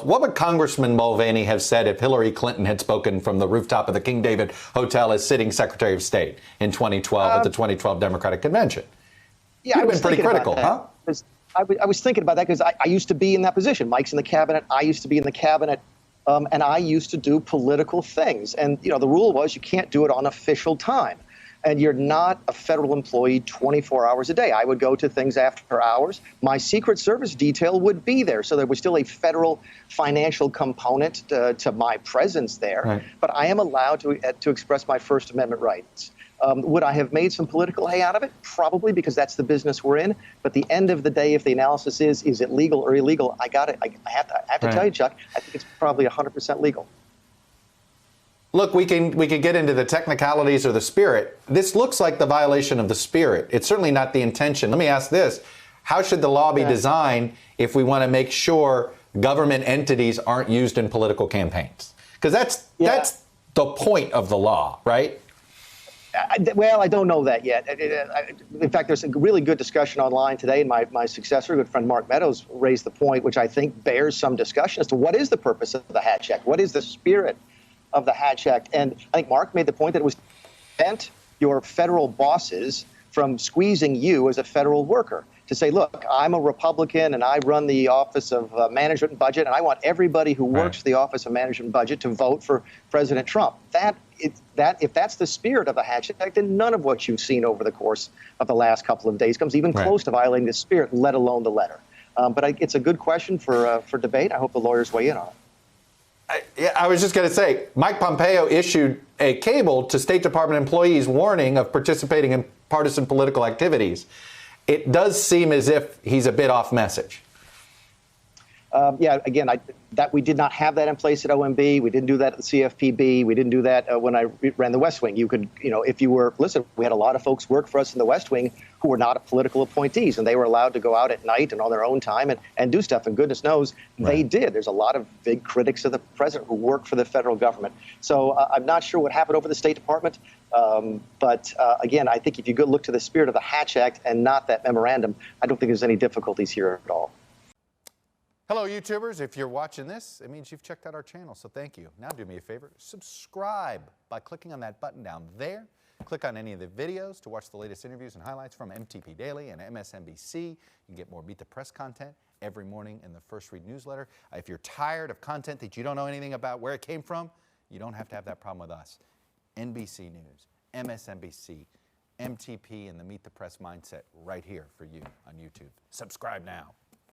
What would Congressman Mulvaney have said if Hillary Clinton had spoken from the rooftop of the King David Hotel as sitting Secretary of State in 2012 at the 2012 Democratic Convention? Yeah, You'd have been pretty critical, huh? I was thinking about that because I used to be in that position. Mike's in the cabinet. I used to be in the cabinet. And I used to do political things. And, you know, the rule was you can't do it on official time. And you're not a federal employee 24 hours a day. I would go to things after hours. My Secret Service detail would be there. So there was still a federal financial component to my presence there. Right. But I am allowed to express my First Amendment rights. Would I have made some political hay out of it? Probably, because that's the business we're in. But at the end of the day, if the analysis is it legal or illegal, I have to tell you, Chuck, I think it's probably 100% legal. Look, we can get into the technicalities or the spirit. This looks like the violation of the spirit. It's certainly not the intention. Let me ask this. How should the law be designed if we want to make sure government entities aren't used in political campaigns? Because that's the point of the law, right? Well, I don't know that yet. In fact, there's a really good discussion online today, and my successor, good friend Mark Meadows, raised the point, which I think bears some discussion as to what is the purpose of the Hatch Act? What is the spirit of the Hatch Act? And I think Mark made the point that it was to prevent your federal bosses from squeezing you as a federal worker, to say, look, I'm a Republican and I run the Office of Management and Budget, and I want everybody who works for the Office of Management and Budget to vote for President Trump. If that's the spirit of the Hatch Act, then none of what you've seen over the course of the last couple of days comes even close to violating the spirit, let alone the letter. But it's a good question for debate. I hope the lawyers weigh in on it. I was just going to say, Mike Pompeo issued a cable to State Department employees warning of participating in partisan political activities. It does seem as if he's a bit off message. Again, we did not have that in place at OMB. We didn't do that at the CFPB. We didn't do that when I ran the West Wing. You could, if you were, listen, we had a lot of folks work for us in the West Wing who were not political appointees, and they were allowed to go out at night and on their own time and do stuff. And goodness knows they did. There's a lot of big critics of the president who work for the federal government. So I'm not sure what happened over the State Department. But again, I think if you go look to the spirit of the Hatch Act and not that memorandum, I don't think there's any difficulties here at all. Hello, YouTubers. If you're watching this, it means you've checked out our channel, so thank you. Now do me a favor, subscribe by clicking on that button down there. Click on any of the videos to watch the latest interviews and highlights from MTP Daily and MSNBC. You can get more Beat the Press content every morning in the First Read newsletter. If you're tired of content that you don't know anything about where it came from, you don't have to have that problem with us. NBC News, MSNBC, MTP, and the Meet the Press mindset right here for you on YouTube. Subscribe now.